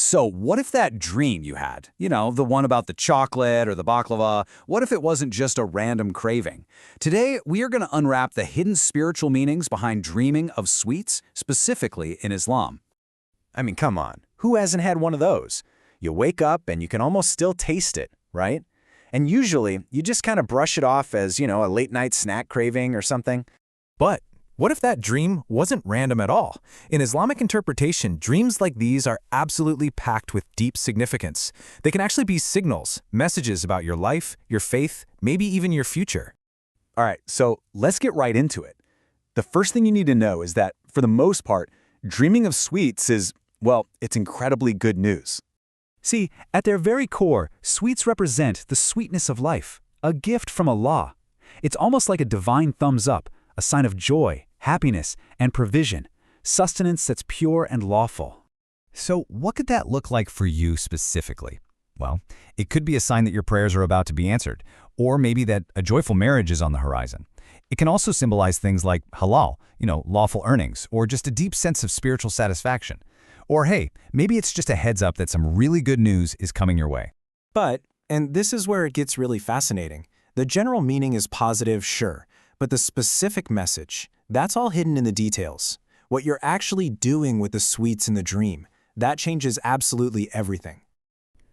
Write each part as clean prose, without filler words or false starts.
So what if that dream you had, the one about the chocolate or the baklava, what if it wasn't just a random craving? Today, we are going to unwrap the hidden spiritual meanings behind dreaming of sweets, specifically in Islam. I mean, come on. Who hasn't had one of those? You wake up and you can almost still taste it, right? And usually, you just kind of brush it off as, a late-night snack craving or something. But what if that dream wasn't random at all? In Islamic interpretation, dreams like these are absolutely packed with deep significance. They can actually be signals, messages about your life, your faith, maybe even your future. All right, so let's get right into it. The first thing you need to know is that, for the most part, dreaming of sweets is, well, it's incredibly good news. See, at their very core, sweets represent the sweetness of life, a gift from Allah. It's almost like a divine thumbs up, a sign of joy, happiness, and provision, sustenance that's pure and lawful. So what could that look like for you specifically? Well, it could be a sign that your prayers are about to be answered, or maybe that a joyful marriage is on the horizon. It can also symbolize things like halal, lawful earnings, or just a deep sense of spiritual satisfaction. Or hey, maybe it's just a heads up that some really good news is coming your way. But, and this is where it gets really fascinating, the general meaning is positive, sure, but the specific message, that's all hidden in the details. What you're actually doing with the sweets in the dream, that changes absolutely everything.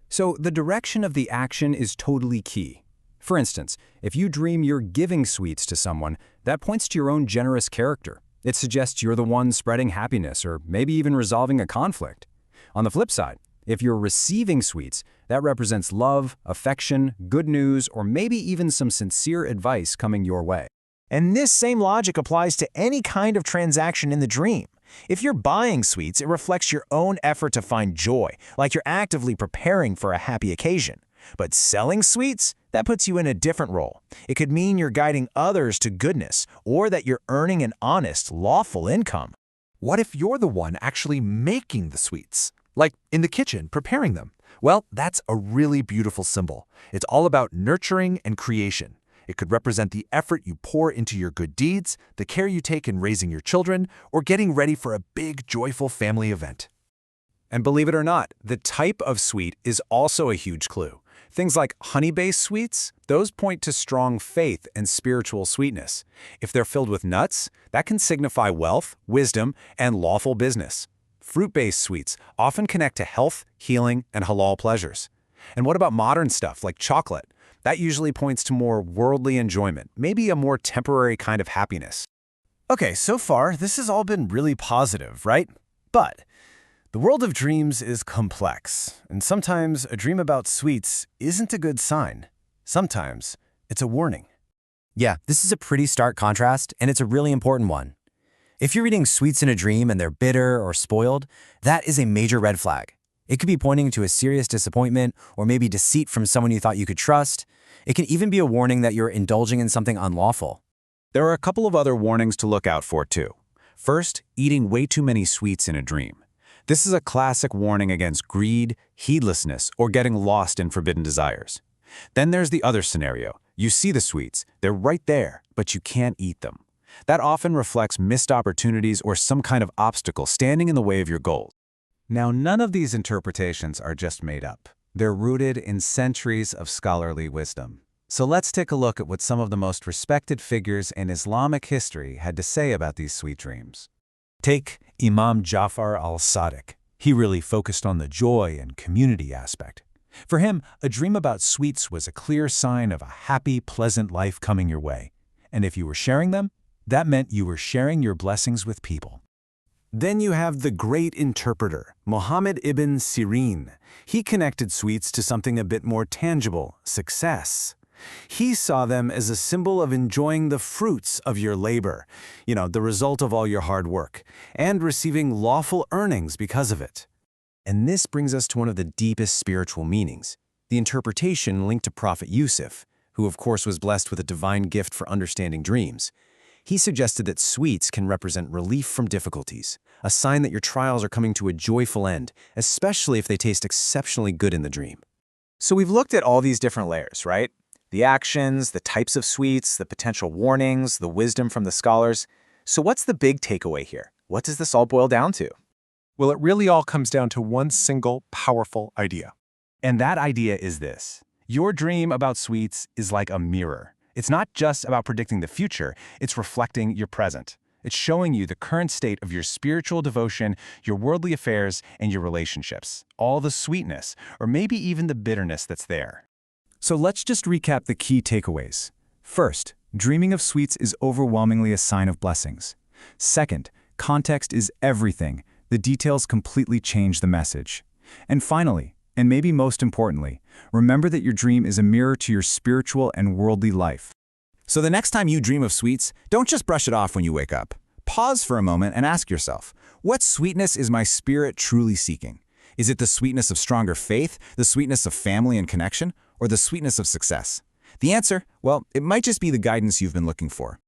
So the direction of the action is totally key. For instance, if you dream you're giving sweets to someone, that points to your own generous character. It suggests you're the one spreading happiness or maybe even resolving a conflict. On the flip side, if you're receiving sweets, that represents love, affection, good news, or maybe even some sincere advice coming your way. And this same logic applies to any kind of transaction in the dream. If you're buying sweets, it reflects your own effort to find joy, like you're actively preparing for a happy occasion. But selling sweets, that puts you in a different role. It could mean you're guiding others to goodness, or that you're earning an honest, lawful income. What if you're the one actually making the sweets? Like in the kitchen, preparing them? Well, that's a really beautiful symbol. It's all about nurturing and creation. It could represent the effort you pour into your good deeds, the care you take in raising your children, or getting ready for a big, joyful family event. And believe it or not, the type of sweet is also a huge clue. Things like honey-based sweets, those point to strong faith and spiritual sweetness. If they're filled with nuts, that can signify wealth, wisdom, and lawful business. Fruit-based sweets often connect to health, healing, and halal pleasures. And what about modern stuff like chocolate? That usually points to more worldly enjoyment, maybe a more temporary kind of happiness. Okay, so far, this has all been really positive, right? But the world of dreams is complex, and sometimes a dream about sweets isn't a good sign. Sometimes it's a warning. Yeah, this is a pretty stark contrast, and it's a really important one. If you're eating sweets in a dream and they're bitter or spoiled, that is a major red flag. It could be pointing to a serious disappointment or maybe deceit from someone you thought you could trust. It can even be a warning that you're indulging in something unlawful. There are a couple of other warnings to look out for, too. First, eating way too many sweets in a dream. This is a classic warning against greed, heedlessness, or getting lost in forbidden desires. Then there's the other scenario. You see the sweets, they're right there, but you can't eat them. That often reflects missed opportunities or some kind of obstacle standing in the way of your goals. Now, none of these interpretations are just made up. They're rooted in centuries of scholarly wisdom. So let's take a look at what some of the most respected figures in Islamic history had to say about these sweet dreams. Take Imam Jafar al-Sadiq. He really focused on the joy and community aspect. For him, a dream about sweets was a clear sign of a happy, pleasant life coming your way. And if you were sharing them, that meant you were sharing your blessings with people. Then you have the great interpreter, Muhammad ibn Sirin. He connected sweets to something a bit more tangible, success. He saw them as a symbol of enjoying the fruits of your labor, the result of all your hard work, and receiving lawful earnings because of it. And this brings us to one of the deepest spiritual meanings, the interpretation linked to Prophet Yusuf, who of course was blessed with a divine gift for understanding dreams. He suggested that sweets can represent relief from difficulties, a sign that your trials are coming to a joyful end, especially if they taste exceptionally good in the dream. So we've looked at all these different layers, right? The actions, the types of sweets, the potential warnings, the wisdom from the scholars. So what's the big takeaway here? What does this all boil down to? Well, it really all comes down to one single, powerful idea. And that idea is this. Your dream about sweets is like a mirror. It's not just about predicting the future, it's reflecting your present. It's showing you the current state of your spiritual devotion, your worldly affairs, and your relationships. All the sweetness, or maybe even the bitterness that's there. So let's just recap the key takeaways. First, dreaming of sweets is overwhelmingly a sign of blessings. Second, context is everything. The details completely change the message. And finally, and maybe most importantly, remember that your dream is a mirror to your spiritual and worldly life. So the next time you dream of sweets, don't just brush it off when you wake up. Pause for a moment and ask yourself, what sweetness is my spirit truly seeking? Is it the sweetness of stronger faith, the sweetness of family and connection, or the sweetness of success? The answer, well, it might just be the guidance you've been looking for.